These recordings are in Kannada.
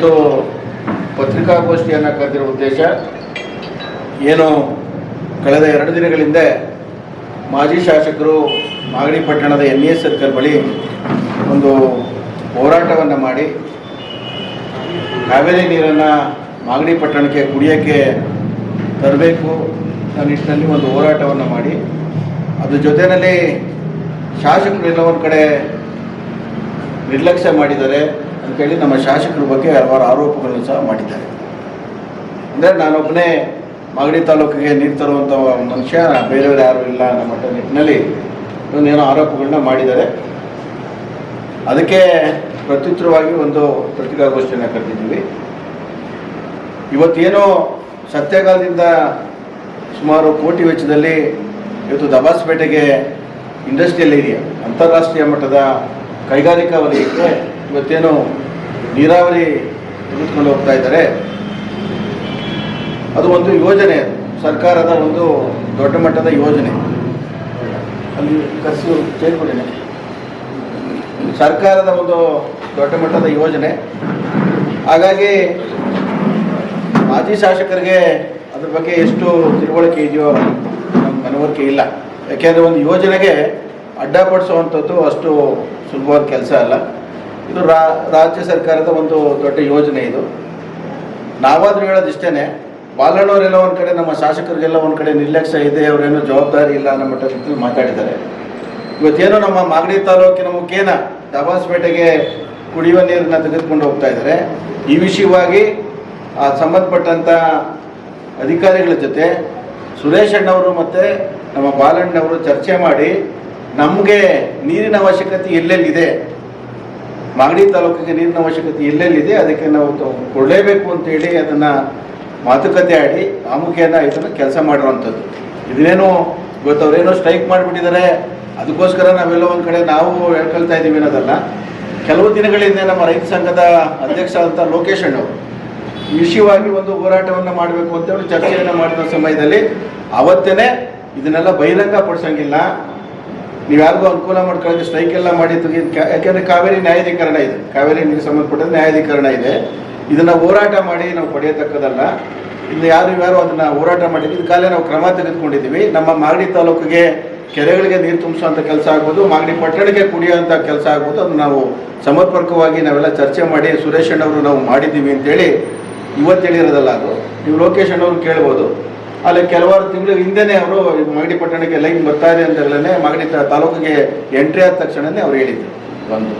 ಇವತ್ತು ಪತ್ರಿಕಾಗೋಷ್ಠಿಯನ್ನು ಕರೆದಿರೋ ಉದ್ದೇಶ ಏನು ಕಳೆದ 2 ದಿನಗಳಿಂದ ಮಾಜಿ ಶಾಸಕರು ಮಾಗಡಿ ಪಟ್ಟಣದ NES ಸರ್ಕಲ್ ಬಳಿ ಒಂದು ಹೋರಾಟವನ್ನು ಮಾಡಿ ಕಾವೇರಿ ನೀರನ್ನು ಮಾಗಡಿ ಪಟ್ಟಣಕ್ಕೆ ಕುಡಿಯೋಕ್ಕೆ ತರಬೇಕು ಅನ್ನೋ ನಿಟ್ಟಿನಲ್ಲಿ ಒಂದು ಹೋರಾಟವನ್ನು ಮಾಡಿ ಅದ್ರ ಜೊತೆಯಲ್ಲಿ ಶಾಸಕರು ಎಲ್ಲ ಒಂದು ಕಡೆ ನಿರ್ಲಕ್ಷ್ಯ ಮಾಡಿದ್ದಾರೆ ಅಂತೇಳಿ ನಮ್ಮ ಶಾಸಕರ ಬಗ್ಗೆ ಹಲವಾರು ಆರೋಪಗಳನ್ನು ಸಹ ಮಾಡಿದ್ದಾರೆ. ಅಂದರೆ ನಾನೊಬ್ಬನೇ ಮಾಗಡಿ ತಾಲೂಕಿಗೆ ನೀರು ತರುವಂಥ ಮನುಷ್ಯ, ಬೇರೆಯವರು ಯಾರೂ ಇಲ್ಲ ಅನ್ನೋ ಮಟ್ಟ ನಿಟ್ಟಿನಲ್ಲಿ ಒಂದೇನೋ ಆರೋಪಗಳನ್ನ ಮಾಡಿದ್ದಾರೆ. ಅದಕ್ಕೆ ಪ್ರತ್ಯುತ್ತರವಾಗಿ ಒಂದು ಪತ್ರಿಕಾಗೋಷ್ಠಿಯನ್ನು ಕರೆದಿದ್ದೀವಿ. ಇವತ್ತೇನೋ ಸತ್ಯಗಾಲದಿಂದ ಸುಮಾರು ಕೋಟಿ ವೆಚ್ಚದಲ್ಲಿ ಇವತ್ತು ದಬಾಸ್ಪೇಟೆಗೆ ಇಂಡಸ್ಟ್ರಿಯಲ್ ಏರಿಯಾ ಅಂತಾರಾಷ್ಟ್ರೀಯ ಮಟ್ಟದ ಕೈಗಾರಿಕಾ ವಲಯಕ್ಕೆ ಇವತ್ತೇನು ನೀರಾವರಿ ತೆಗೆದುಕೊಂಡು ಹೋಗ್ತಾ ಇದ್ದಾರೆ. ಅದು ಒಂದು ಯೋಜನೆ, ಸರ್ಕಾರದ ಒಂದು ದೊಡ್ಡ ಮಟ್ಟದ ಯೋಜನೆ. ಅಲ್ಲಿ ಕಸಿ ಸೇರ್ಕೊಂಡಿದೆ. ಸರ್ಕಾರದ ಒಂದು ದೊಡ್ಡ ಮಟ್ಟದ ಯೋಜನೆ. ಹಾಗಾಗಿ ಮಾಜಿ ಶಾಸಕರಿಗೆ ಅದ್ರ ಬಗ್ಗೆ ಎಷ್ಟು ತಿಳುವಳಿಕೆ ಇದೆಯೋ ನಮ್ಮ ಮನವರಿಕೆ ಇಲ್ಲ. ಯಾಕೆಂದರೆ ಒಂದು ಯೋಜನೆಗೆ ಅಡ್ಡಪಡಿಸುವಂಥದ್ದು ಅಷ್ಟು ಸುಲಭವಾದ ಕೆಲಸ ಅಲ್ಲ. ಇದು ರಾಜ್ಯ ಸರ್ಕಾರದ ಒಂದು ದೊಡ್ಡ ಯೋಜನೆ. ಇದು ನಾವಾದರೂ ಹೇಳೋದಿಷ್ಟೇ, ಬಾಲಣ್ಣವರೆಲ್ಲ ಒಂದು ಕಡೆ, ನಮ್ಮ ಶಾಸಕರಿಗೆಲ್ಲ ಒಂದು ಕಡೆ ನಿರ್ಲಕ್ಷ್ಯ ಇದೆ, ಅವರೇನೋ ಜವಾಬ್ದಾರಿ ಇಲ್ಲ ಅನ್ನೋ ಮಟ್ಟದಲ್ಲಿ ಮಾತಾಡಿದ್ದಾರೆ. ಇವತ್ತೇನೋ ನಮ್ಮ ಮಾಗಡಿ ತಾಲೂಕಿನ ಮುಖೇನ ದಬಾಸ್ಪೇಟೆಗೆ ಕುಡಿಯುವ ನೀರನ್ನು ತೆಗೆದುಕೊಂಡು ಹೋಗ್ತಾ ಇದ್ದಾರೆ. ಈ ವಿಷಯವಾಗಿ ಸಂಬಂಧಪಟ್ಟಂಥ ಅಧಿಕಾರಿಗಳ ಜೊತೆ ಸುರೇಶ್ ಅಣ್ಣವರು ಮತ್ತು ನಮ್ಮ ಬಾಲಣ್ಣವರು ಚರ್ಚೆ ಮಾಡಿ ನಮಗೆ ನೀರಿನ ಅವಶ್ಯಕತೆ ಎಲ್ಲೆಲ್ಲಿದೆ, ಮಾಗಡಿ ತಾಲೂಕಿಗೆ ನೀರಿನ ಅವಶ್ಯಕತೆ ಎಲ್ಲೆಲ್ಲಿದೆ, ಅದಕ್ಕೆ ನಾವು ಕೊಡಲೇಬೇಕು ಅಂತೇಳಿ ಅದನ್ನು ಮಾತುಕತೆ ಆಡಿ ಆ ಮುಖೇನ ಇದನ್ನು ಕೆಲಸ ಮಾಡಿರುವಂಥದ್ದು. ಇದನ್ನೇನು ಇವತ್ತು ಅವರೇನೋ ಸ್ಟ್ರೈಕ್ ಮಾಡಿಬಿಟ್ಟಿದ್ದಾರೆ, ಅದಕ್ಕೋಸ್ಕರ ನಾವೆಲ್ಲ ಒಂದು ಕಡೆ ನಾವು ಹೇಳ್ಕೊಳ್ತಾ ಇದ್ದೀವಿ ಅನ್ನೋದಲ್ಲ. ಕೆಲವು ದಿನಗಳಿಂದ ನಮ್ಮ ರೈತ ಸಂಘದ ಅಧ್ಯಕ್ಷ ಅಂತ ಲೋಕೇಶ್ ಅಣ್ಣವರು ಈ ವಿಷಯವಾಗಿ ಒಂದು ಹೋರಾಟವನ್ನು ಮಾಡಬೇಕು ಅಂತೇಳಿ ಚರ್ಚೆಯನ್ನು ಮಾಡಿದ ಸಮಯದಲ್ಲಿ ಅವತ್ತೇ ಇದನ್ನೆಲ್ಲ ಬಹಿರಂಗ ಪಡಿಸೋಂಗಿಲ್ಲ, ನೀವು ಯಾರಿಗೂ ಅನುಕೂಲ ಮಾಡ್ಕೊಳ್ಳೋಕ್ಕೆ ಸ್ಟ್ರೈಕ್ ಎಲ್ಲ ಮಾಡಿ ಯಾಕೆಂದರೆ ಕಾವೇರಿ ನ್ಯಾಯಾಧೀಕರಣ ಇದೆ, ಕಾವೇರಿ ನೀರಿಗೆ ಸಂಬಂಧಪಟ್ಟ ನ್ಯಾಯಾಧೀಕರಣ ಇದೆ. ಇದನ್ನು ಹೋರಾಟ ಮಾಡಿ ನಾವು ಪಡೆಯತಕ್ಕದಲ್ಲ. ಇನ್ನು ಯಾರು ಅದನ್ನು ಹೋರಾಟ ಮಾಡಿದ್ವಿ, ಇದಕ್ಕಾಗಲೇ ನಾವು ಕ್ರಮ ತೆಗೆದುಕೊಂಡಿದ್ದೀವಿ. ನಮ್ಮ ಮಾಗಡಿ ತಾಲೂಕಿಗೆ ಕೆರೆಗಳಿಗೆ ನೀರು ತುಂಬಿಸುವಂಥ ಕೆಲಸ ಆಗ್ಬೋದು, ಮಾಗಡಿ ಪಟ್ಟಣಕ್ಕೆ ಕುಡಿಯುವಂಥ ಕೆಲಸ ಆಗ್ಬೋದು, ಅದನ್ನು ನಾವು ಸಮರ್ಪಕವಾಗಿ ನಾವೆಲ್ಲ ಚರ್ಚೆ ಮಾಡಿ ಸುರೇಶ್ ಅಣ್ಣವರು ನಾವು ಮಾಡಿದ್ದೀವಿ ಅಂತೇಳಿ ಇವತ್ತು ಹೇಳಿರೋದಲ್ಲ. ಅದು ನೀವು ಲೋಕೇಶ್ ಅಣ್ಣವ್ರು ಕೇಳ್ಬೋದು. ಅಲ್ಲಿ ಕೆಲವಾರು ತಿಂಗಳು ಹಿಂದೆನೇ ಅವರು ಮಾಗಡಿ ಪಟ್ಟಣಕ್ಕೆ ಲೈನ್ ಬರ್ತಾ ಇದೆ ಅಂತಲೇ ಮಾಗಡಿ ತಾಲೂಕಿಗೆ ಎಂಟ್ರಿ ಆದ ತಕ್ಷಣವೇ ಅವ್ರು ಹೇಳಿದ್ರು ಒಂದು.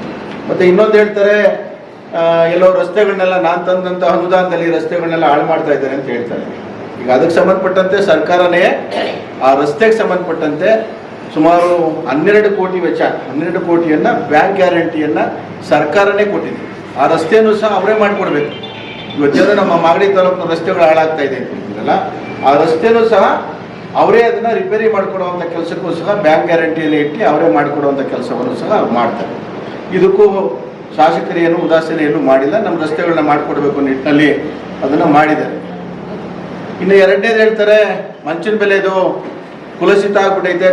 ಮತ್ತು ಇನ್ನೊಂದು ಹೇಳ್ತಾರೆ, ಎಲ್ಲೋ ರಸ್ತೆಗಳನ್ನೆಲ್ಲ ನಾನು ತಂದಂಥ ಅನುದಾನದಲ್ಲಿ ರಸ್ತೆಗಳನ್ನೆಲ್ಲ ಹಾಳು ಮಾಡ್ತಾ ಇದ್ದಾರೆ ಅಂತ ಹೇಳ್ತಾರೆ. ಈಗ ಅದಕ್ಕೆ ಸಂಬಂಧಪಟ್ಟಂತೆ ಸರ್ಕಾರನೇ ಆ ರಸ್ತೆಗೆ ಸಂಬಂಧಪಟ್ಟಂತೆ ಸುಮಾರು 12 ಕೋಟಿ ವೆಚ್ಚ, 12 ಕೋಟಿಯನ್ನು ಬ್ಯಾಂಕ್ ಗ್ಯಾರಂಟಿಯನ್ನು ಸರ್ಕಾರನೇ ಕೊಟ್ಟಿದೆ. ಆ ರಸ್ತೆಯನ್ನು ಸಹ ಅವರೇ ಮಾಡಿಕೊಡ್ಬೇಕು. ಇವತ್ತೇನೋ ನಮ್ಮ ಮಾಗಡಿ ತಾಲೂಕಿನ ರಸ್ತೆಗಳು ಹಾಳಾಗ್ತಾ ಇದೆ ಅಂತಿರಲ್ಲ, ಆ ರಸ್ತೆನೂ ಸಹ ಅವರೇ ಅದನ್ನು ರಿಪೇರಿ ಮಾಡಿಕೊಡುವಂಥ ಕೆಲಸಕ್ಕೂ ಸಹ ಬ್ಯಾಂಕ್ ಗ್ಯಾರಂಟಿಯಲ್ಲಿ ಇಟ್ಟು ಅವರೇ ಮಾಡಿಕೊಡುವಂಥ ಕೆಲಸವನ್ನು ಸಹ ಮಾಡ್ತಾರೆ. ಇದಕ್ಕೂ ಶಾಸಕರು ಏನು ಉದಾಸೀನ ಏನೂ ಮಾಡಿಲ್ಲ. ನಮ್ಮ ರಸ್ತೆಗಳನ್ನ ಮಾಡಿಕೊಡ್ಬೇಕು ನಿಟ್ಟಿನಲ್ಲಿ ಅದನ್ನು ಮಾಡಿದ್ದಾರೆ. ಇನ್ನು ಎರಡನೇದು ಹೇಳ್ತಾರೆ, ಮಂಚಿನ ಬೆಲೆದು ಕುಲಸಿತ ಆಗ್ಬಿಟ್ಟೈತೆ,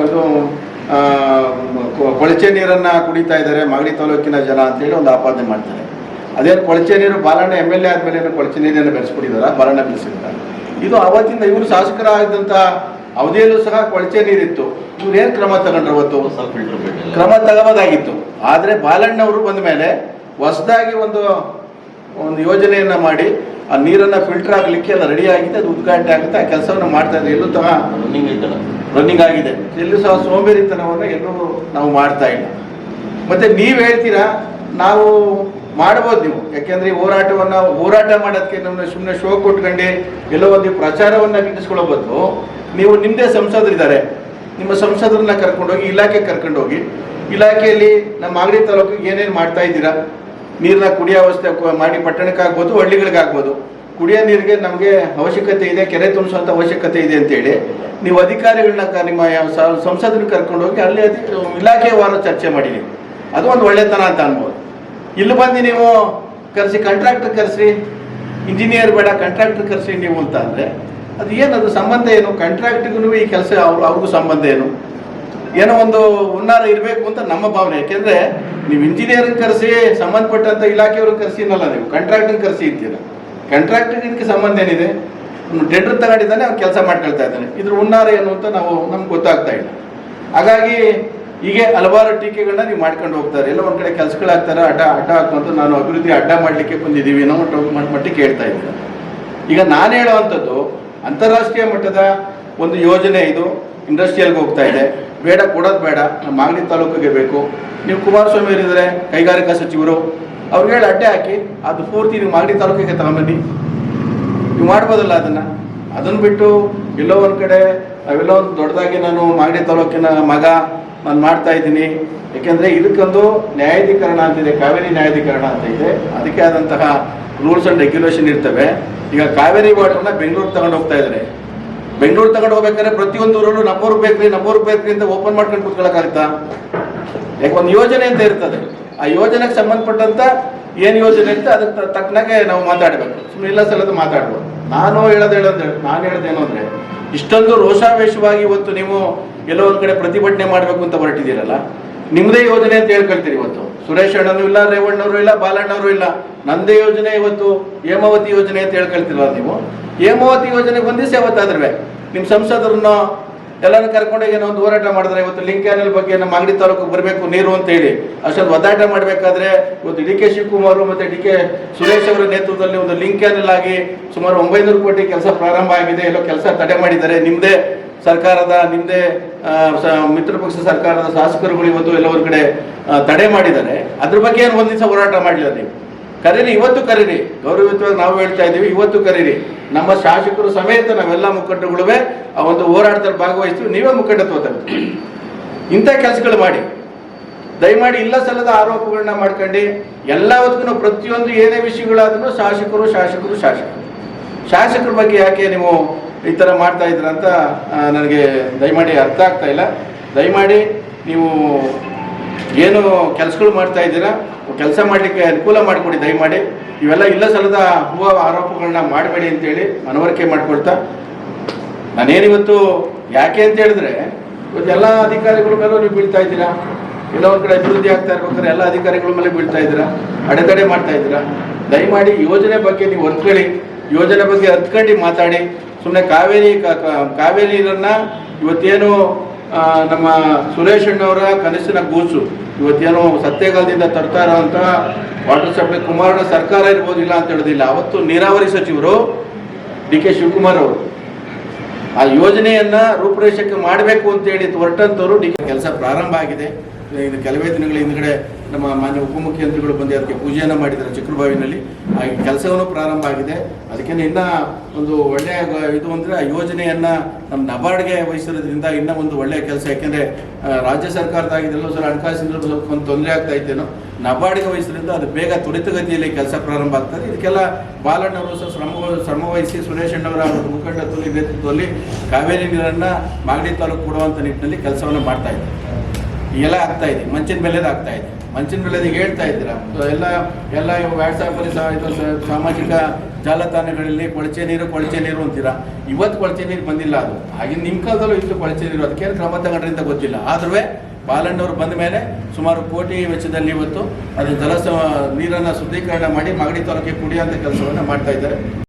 ಇದು ಕೊಳಚೆ ನೀರನ್ನು ಕುಡಿತಾ ಇದ್ದಾರೆ ಮಾಗಡಿ ತಾಲೂಕಿನ ಜನ ಅಂತೇಳಿ ಒಂದು ಆಪಾದನೆ ಮಾಡ್ತಾರೆ. ಅದೇನು ಕೊಳಚೆ ನೀರು ಬಾಲಣ್ಣ MLA ಆದಮೇಲೆ ಏನು ಕೊಳಚೆ ನೀರನ್ನು ಬೆಳೆಸ್ಬಿಟ್ಟಿದ್ದಾರೆ, ಬಾಲಣ್ಣ ಬೆಳೆಸಿದ್ದಾರೆ. ಇದು ಅವತ್ತಿಂದ ಇವರು ಶಾಸಕರಾಗಿದ್ದಂಥ ಅವಧಿಯಲ್ಲೂ ಸಹ ಕೊಳಚೆ ನೀರಿತ್ತು. ಇವ್ರೇನು ಕ್ರಮ ತಗೊಂಡ್ರು? ಅವತ್ತು ಕ್ರಮ ತಗೋಬೋದಾಗಿತ್ತು. ಆದರೆ ಬಾಲಣ್ಣವರು ಬಂದ ಮೇಲೆ ಹೊಸದಾಗಿ ಒಂದು ಯೋಜನೆಯನ್ನು ಮಾಡಿ ಆ ನೀರನ್ನು ಫಿಲ್ಟರ್ ಆಗಲಿಕ್ಕೆ ಎಲ್ಲ ರೆಡಿ ಆಗಿದೆ, ಅದು ಉದ್ಘಾಟನೆ ಆಗುತ್ತೆ, ಆ ಕೆಲಸವನ್ನು ಮಾಡ್ತಾ ಇದ್ದಾರೆ. ಎಲ್ಲೂ ಸಹ ರನ್ನಿಂಗ್ ಆಗಿದೆ. ಎಲ್ಲೂ ಸಹ ಸೋಂಬೇರಿತನವನ್ನು ಎಲ್ಲೂ ನಾವು ಮಾಡ್ತಾ ಇಲ್ಲ. ಮತ್ತು ನೀವು ಹೇಳ್ತೀರಾ ನಾವು ಮಾಡ್ಬೋದು, ನೀವು ಯಾಕೆಂದರೆ ಹೋರಾಟ ಮಾಡೋದಕ್ಕೆ ನಮ್ಮನ್ನ ಸುಮ್ಮನೆ ಶೋ ಕೊಟ್ಕೊಂಡು ಎಲ್ಲೋ ಒಂದು ಪ್ರಚಾರವನ್ನು ಗಿಟ್ಟಿಸ್ಕೊಳ್ಳೋ ಬದಲು ನೀವು ನಿಮ್ಮದೇ ಸಂಸದರಿದ್ದಾರೆ, ನಿಮ್ಮ ಸಂಸದರನ್ನ ಕರ್ಕೊಂಡೋಗಿ ಇಲಾಖೆಗೆ ಕರ್ಕೊಂಡೋಗಿ ಇಲಾಖೆಯಲ್ಲಿ ನಮ್ಮ ಮಾಗಡಿ ತಾಲೂಕಿಗೆ ಏನೇನು ಮಾಡ್ತಾ ಇದ್ದೀರಾ, ನೀರನ್ನ ಕುಡಿಯೋ ವ್ಯವಸ್ಥೆ ಮಾಡಿ ಪಟ್ಟಣಕ್ಕಾಗ್ಬೋದು, ಹಳ್ಳಿಗಳಿಗಾಗ್ಬೋದು, ಕುಡಿಯೋ ನೀರಿಗೆ ನಮಗೆ ಅವಶ್ಯಕತೆ ಇದೆ, ಕೆರೆ ತುಂಬಿಸುವಂಥ ಅವಶ್ಯಕತೆ ಇದೆ ಅಂತೇಳಿ ನೀವು ಅಧಿಕಾರಿಗಳನ್ನ ನಿಮ್ಮ ಸಂಸದರನ್ನ ಕರ್ಕೊಂಡೋಗಿ ಅಲ್ಲಿ ಇಲಾಖೆವಾರ ಚರ್ಚೆ ಮಾಡಿರಿ. ಅದು ಒಂದು ಒಳ್ಳೆತನ ಅಂತ ಅನ್ಬೋದು. ಇಲ್ಲಿ ಬಂದು ನೀವು ಕರೆಸಿ ಕಾಂಟ್ರಾಕ್ಟರ್ ಕರೆಸ್ರಿ, ಇಂಜಿನಿಯರ್ ಬೇಡ ಕಾಂಟ್ರಾಕ್ಟರ್ ಕರೆಸಿ ನೀವು ಅಂತ ಅಂದರೆ ಅದು ಏನದು ಸಂಬಂಧ ಏನು? ಕಾಂಟ್ರಾಕ್ಟಿಗೂ ಈ ಕೆಲಸ ಅವ್ರಿಗೂ ಸಂಬಂಧ ಏನು? ಏನೋ ಒಂದು ಹುನ್ನಾರ ಇರಬೇಕು ಅಂತ ನಮ್ಮ ಭಾವನೆ. ಯಾಕೆಂದರೆ ನೀವು ಇಂಜಿನಿಯರಿಂಗ್ ಕರೆಸಿ ಸಂಬಂಧಪಟ್ಟಂಥ ಇಲಾಖೆಯವ್ರಿಗೆ ಕರೆಸಿನಲ್ಲ, ನೀವು ಕಾಂಟ್ರಾಕ್ಟಿಂಗ್ ಕರೆಸಿ ಇರ್ತೀರ. ಕಾಂಟ್ರಾಕ್ಟಿಂಗ್ ಇದಕ್ಕೆ ಸಂಬಂಧ ಏನಿದೆ? ಟೆಂಡರ್ ತಗೊಂಡಿದ್ದಾನೆ, ಅವ್ನು ಕೆಲಸ ಮಾಡ್ಕೊಳ್ತಾ ಇದ್ದಾನೆ. ಇದ್ರ ಹುನ್ನಾರ ಏನು ಅಂತ ನಮ್ಗೆ ಗೊತ್ತಾಗ್ತಾ ಇಲ್ಲ. ಹಾಗಾಗಿ ಹೀಗೆ ಹಲವಾರು ಟೀಕೆಗಳನ್ನ ನೀವು ಮಾಡ್ಕೊಂಡು ಹೋಗ್ತಾರೆ. ಎಲ್ಲ ಒಂದು ಕಡೆ ಕೆಲಸಗಳಾಗ್ತಾರೆ, ಅಡ್ಡ ಹಾಕುವಂತ ನಾನು ಅಭಿವೃದ್ಧಿ ಅಡ್ಡ ಮಾಡಲಿಕ್ಕೆ ಬಂದಿದ್ದೀವಿ ಅನ್ನೋ ಮಟ್ಟಿಗೆ ಹೇಳ್ತಾ ಇದ್ದೀನಿ. ಈಗ ನಾನು ಹೇಳೋವಂಥದ್ದು ಅಂತಾರಾಷ್ಟ್ರೀಯ ಮಟ್ಟದ ಒಂದು ಯೋಜನೆ, ಇದು ಇಂಡಸ್ಟ್ರಿಯಲ್ಗೆ ಹೋಗ್ತಾ ಇದೆ. ಬೇಡ, ಕೊಡೋದು ಬೇಡ, ನಮ್ಮ ಮಾಗಡಿ ತಾಲೂಕಿಗೆ ಬೇಕು. ನೀವು ಕುಮಾರಸ್ವಾಮಿ ಅವರಿದ್ದಾರೆ ಕೈಗಾರಿಕಾ ಸಚಿವರು, ಅವ್ರಿಗೆ ಹೇಳಿ ಅಡ್ಡೆ ಹಾಕಿ ಅದು ಪೂರ್ತಿ ನೀವು ಮಾಗಡಿ ತಾಲೂಕಿಗೆ ತಗೊಂಬನ್ನಿ. ನೀವು ಮಾಡ್ಬೋದಲ್ಲ ಅದನ್ನು ಬಿಟ್ಟು ಎಲ್ಲೋ ಒಂದು ಕಡೆ ಅವೆಲ್ಲೋ ಒಂದು ದೊಡ್ಡದಾಗಿ ನಾನು ಮಾಗಡಿ ತಾಲೂಕಿನ ಮಗ ನಾನು ಮಾಡ್ತಾ ಇದ್ದೀನಿ. ಏಕೆಂದರೆ ಇದಕ್ಕೊಂದು ನ್ಯಾಯಾಧೀಕರಣ ಅಂತಿದೆ, ಕಾವೇರಿ ನ್ಯಾಯಾಧೀಕರಣ ಅಂತ ಇದೆ. ಅದಕ್ಕೆ ಆದಂತಹ ರೂಲ್ಸ್ ಆ್ಯಂಡ್ ರೆಗ್ಯುಲೇಷನ್ ಇರ್ತವೆ. ಈಗ ಕಾವೇರಿ ವಾಟರ್ನ ಬೆಂಗಳೂರು ತಗೊಂಡು ಹೋಗ್ತಾ ಇದ್ದಾರೆ. ಬೆಂಗಳೂರು ತಗೊಂಡು ಹೋಗ್ಬೇಕಾದ್ರೆ ಪ್ರತಿಯೊಂದು ಊರಲ್ಲೂ ನಮ್ಮೂರು ಬೇಕ್ರಿ ಅಂತ ಓಪನ್ ಮಾಡ್ಕೊಂಡು ಕೂತ್ಕೊಳ್ಳೋಕ್ಕಾಗುತ್ತಾ? ಯಾಕೆ ಒಂದು ಯೋಜನೆ ಅಂತ ಇರ್ತದೆ. ಆ ಯೋಜನೆಗೆ ಸಂಬಂಧಪಟ್ಟಂತ ಏನು ಯೋಜನೆ ಅಂತ ಅದಕ್ಕೆ ತಕ್ಕನಾಗೆ ನಾವು ಮಾತಾಡಬೇಕು. ಸುಮ್ಮನೆ ಇಲ್ಲ ಸಲದ ಮಾತಾಡ್ಬೋದು. ನಾನು ಹೇಳೋದೇನು ಅಂದರೆ, ಇಷ್ಟೊಂದು ರೋಷಾವೇಶವಾಗಿ ಇವತ್ತು ನೀವು ಎಲ್ಲೋ ಒಂದು ಕಡೆ ಪ್ರತಿಭಟನೆ ಮಾಡಬೇಕು ಅಂತ ಹೊರಟಿದ್ದೀರಲ್ಲ, ನಿಮ್ಮದೇ ಯೋಜನೆ ಅಂತ ಹೇಳ್ಕೊಳ್ತೀರಿ. ಇವತ್ತು ಸುರೇಶ್ ಅಣ್ಣನೂ ಇಲ್ಲ, ರೇವಣ್ಣವರು ಇಲ್ಲ, ಬಾಲಣ್ಣವರು ಇಲ್ಲ, ನಂದೇ ಯೋಜನೆ ಇವತ್ತು ಹೇಮಾವತಿ ಯೋಜನೆ ಅಂತ ಹೇಳ್ಕೊಳ್ತಿರಲ್ಲ ನೀವು. ಹೇಮಾವತಿ ಯೋಜನೆಗೆ ಒಂದಿವಸ ಯಾವತ್ತಾದ್ರೆ ನಿಮ್ಮ ಸಂಸದರನ್ನ ಎಲ್ಲರೂ ಕರ್ಕೊಂಡೋಗಿ ಏನೋ ಒಂದು ಹೋರಾಟ ಮಾಡಿದ್ರೆ, ಇವತ್ತು ಲಿಂಕ್ ಕ್ಯಾನಲ್ ಬಗ್ಗೆ ನಮ್ಮ ಮಾಗಡಿ ತಾಲೂಕಿಗೆ ಬರಬೇಕು ನೀರು ಅಂತ ಹೇಳಿ ಅಷ್ಟೊಂದು ಒತ್ತಾಟ ಮಾಡಬೇಕಾದ್ರೆ ಇವತ್ತು ಡಿ ಕೆ ಶಿವಕುಮಾರ್ ಮತ್ತು ಡಿ ಕೆ ಸುರೇಶ್ ಅವರ ನೇತೃತ್ವದಲ್ಲಿ ಒಂದು ಲಿಂಕ್ ಕ್ಯಾನಲ್ ಆಗಿ ಸುಮಾರು 900 ಕೋಟಿ ಕೆಲಸ ಪ್ರಾರಂಭ ಆಗಿದೆ. ಎಲ್ಲೋ ಕೆಲಸ ತಡೆ ಮಾಡಿದ್ದಾರೆ. ನಿಮ್ಮದೇ ಸರ್ಕಾರದ, ನಿಮ್ಮದೇ ಮಿತ್ರ ಪಕ್ಷ ಸರ್ಕಾರದ ಶಾಸಕರುಗಳು ಇವತ್ತು ಎಲ್ಲ ಒಂದು ಕಡೆ ತಡೆ ಮಾಡಿದ್ದಾರೆ. ಅದ್ರ ಬಗ್ಗೆ ಏನು ಒಂದು ದಿವಸ ಹೋರಾಟ ಮಾಡಲಿಲ್ಲ ನೀವು? ಕರೀರಿ, ಇವತ್ತು ಕರೀರಿ. ಗೌರವಯುತವಾಗಿ ನಾವು ಹೇಳ್ತಾ ಇದ್ದೀವಿ, ಇವತ್ತು ಕರೀರಿ. ನಮ್ಮ ಶಾಸಕರು ಸಮೇತ ನಾವೆಲ್ಲ ಮುಖಂಡರುಗಳೇ ಆ ಒಂದು ಹೋರಾಟದಲ್ಲಿ ಭಾಗವಹಿಸ್ತೀವಿ. ನೀವೇ ಮುಖಂಡತ್ವ ತಗೋತೀವಿ. ಇಂಥ ಕೆಲಸಗಳು ಮಾಡಿ, ದಯಮಾಡಿ ಇಲ್ಲ ಸಲ್ಲದ ಆರೋಪಗಳನ್ನ ಮಾಡ್ಕೊಂಡು ಎಲ್ಲವತ್ತಿಗೂ ಪ್ರತಿಯೊಂದು ಏನೇ ವಿಷಯಗಳಾದ್ರೂ ಶಾಸಕರ ಬಗ್ಗೆ ಯಾಕೆ ನೀವು ಈ ಥರ ಮಾಡ್ತಾ ಇದ್ರ ಅಂತ ನನಗೆ ದಯಮಾಡಿ ಅರ್ಥ ಆಗ್ತಾ ಇಲ್ಲ. ದಯಮಾಡಿ ನೀವು ಏನು ಕೆಲಸಗಳು ಮಾಡ್ತಾ ಇದ್ದೀರಾ, ಕೆಲಸ ಮಾಡಲಿಕ್ಕೆ ಅನುಕೂಲ ಮಾಡಿಕೊಡಿ ದಯಮಾಡಿ. ಇವೆಲ್ಲ ಇಲ್ಲ ಸಲ್ಲದ ಆರೋಪಗಳನ್ನ ಮಾಡಬೇಡಿ ಅಂತೇಳಿ ಮನವರಿಕೆ ಮಾಡ್ಕೊಳ್ತಾ, ನಾನೇನಿವತ್ತು ಯಾಕೆ ಅಂತ ಹೇಳಿದ್ರೆ, ಇವತ್ತು ಎಲ್ಲ ಅಧಿಕಾರಿಗಳ ಮೇಲೂ ನೀವು ಬೀಳ್ತಾ ಇದ್ದೀರಾ. ಎಲ್ಲ ಒಂದು ಕಡೆ ಅಭಿವೃದ್ಧಿ ಆಗ್ತಾ ಇರ್ಬೇಕಾದ್ರೆ ಎಲ್ಲ ಅಧಿಕಾರಿಗಳ ಮೇಲೆ ಬೀಳ್ತಾ ಇದ್ದೀರಾ, ಅಡೆತಡೆ ಮಾಡ್ತಾ ಇದ್ದೀರಾ. ದಯಮಾಡಿ ಯೋಜನೆ ಬಗ್ಗೆ ನೀವು ಹೊರ್ಕೊಳ್ಳಿ, ಯೋಜನೆ ಬಗ್ಗೆ ಹತ್ಕೊಂಡು ಮಾತಾಡಿ. ಸುಮ್ಮನೆ ಕಾವೇರಿ ನೀರನ್ನು ಇವತ್ತೇನು ನಮ್ಮ ಸುರೇಶ್ ಅಣ್ಣವರ ಕನಸಿನ ಕೂಸು ಇವತ್ತೇನು ಸತ್ಯಗಾಲದಿಂದ ತರ್ತಾ ಇರೋಂಥ ವಾಟರ್ ಸಪ್ಲೈ ಕುಮಾರನ ಸರ್ಕಾರ ಇರ್ಬೋದಿಲ್ಲ ಅಂತ ಹೇಳೋದಿಲ್ಲ. ಅವತ್ತು ನೀರಾವರಿ ಸಚಿವರು ಡಿ ಕೆ ಶಿವಕುಮಾರ್ ಅವರು ಆ ಯೋಜನೆಯನ್ನ ರೂಪುರೇಷಕ್ಕೆ ಮಾಡಬೇಕು ಅಂತೇಳಿ ಹೊರಟಂತವರು ಡಿ ಕೆ ಕೆಲಸ ಪ್ರಾರಂಭ ಆಗಿದೆ. ಇದು ಕೆಲವೇ ದಿನಗಳ ಹಿಂದ್ಗಡೆ ನಮ್ಮ ಮಾನ್ಯ ಉಪಮುಖ್ಯಮಂತ್ರಿಗಳು ಬಂದು ಅದಕ್ಕೆ ಪೂಜೆಯನ್ನು ಮಾಡಿದ್ದಾರೆ ಚಿಕ್ಕರಬಾವಿನಲ್ಲಿ. ಆ ಕೆಲಸವನ್ನು ಪ್ರಾರಂಭ ಆಗಿದೆ. ಅದಕ್ಕೆ ಇನ್ನೂ ಒಂದು ಒಳ್ಳೆಯ ಇದು ಅಂದರೆ ಆ ಯೋಜನೆಯನ್ನು ನಮ್ಮ ನಬಾರ್ಡ್ಗೆ ವಹಿಸಿರೋದ್ರಿಂದ ಇನ್ನೂ ಒಂದು ಒಳ್ಳೆಯ ಕೆಲಸ. ಯಾಕೆಂದರೆ ರಾಜ್ಯ ಸರ್ಕಾರದಾಗಿದ್ದೆಲ್ಲೋ ಸಲ ಹಣಕಾಸಿನ ಸ್ವಲ್ಪ ಒಂದು ತೊಂದರೆ ಆಗ್ತಾ ಇದ್ದೇನೋ, ನಬಾರ್ಡ್ಗೆ ವಹಿಸೋದ್ರಿಂದ ಅದು ಬೇಗ ತ್ವರಿತಗತಿಯಲ್ಲಿ ಕೆಲಸ ಪ್ರಾರಂಭ ಆಗ್ತದೆ. ಇದಕ್ಕೆಲ್ಲ ಬಾಲಣ್ಣವರು ಸಹ ಶ್ರಮವಹಿಸಿ ಸುರೇಶ್ ಅಣ್ಣವರ ಮುಖಂಡತ್ವದಲ್ಲಿ ನೇತೃತ್ವದಲ್ಲಿ ಕಾವೇರಿ ನೀರನ್ನು ಮಾಗಡಿ ತಾಲೂಕು ಕೊಡುವಂಥ ನಿಟ್ಟಿನಲ್ಲಿ ಕೆಲಸವನ್ನು ಮಾಡ್ತಾ ಇದ್ದಾರೆ. ಎಲ್ಲ ಆಗ್ತಾ ಇದೆ, ಮಂಚಿನ ಬೆಲೆದು ಆಗ್ತಾ ಇದೆ. ಮಂಚಿನ ಬೆಲೆದು ಹೇಳ್ತಾ ಇದ್ದೀರಾ ಎಲ್ಲ ವಾಟ್ಸಾಪಲ್ಲಿ ಸಾಮಾಜಿಕ ಜಾಲತಾಣಗಳಲ್ಲಿ ಕೊಳಚೆ ನೀರು ಅಂತೀರಾ. ಇವತ್ತು ಕೊಳಚೆ ನೀರು ಬಂದಿಲ್ಲ. ಅದು ಹಾಗೆ ನಿಮ್ಮ ಕಾಲದಲ್ಲೂ ಇಷ್ಟು ಕೊಳಚೆ ನೀರು, ಅದಕ್ಕೇನು ಕ್ರಮ ತಗೊಂಡ್ರಿಂದ ಗೊತ್ತಿಲ್ಲ. ಆದ್ರೂ ಬಾಲಣ್ಣವರು ಬಂದ ಮೇಲೆ ಸುಮಾರು ಕೋಟಿ ವೆಚ್ಚದಲ್ಲಿ ಇವತ್ತು ಅದು ನೀರನ್ನು ಶುದ್ಧೀಕರಣ ಮಾಡಿ ಮಾಗಡಿ ತಾಲೂಕಿಗೆ ಕುಡಿಯುವಂಥ ಕೆಲಸವನ್ನು ಮಾಡ್ತಾ ಇದ್ದಾರೆ.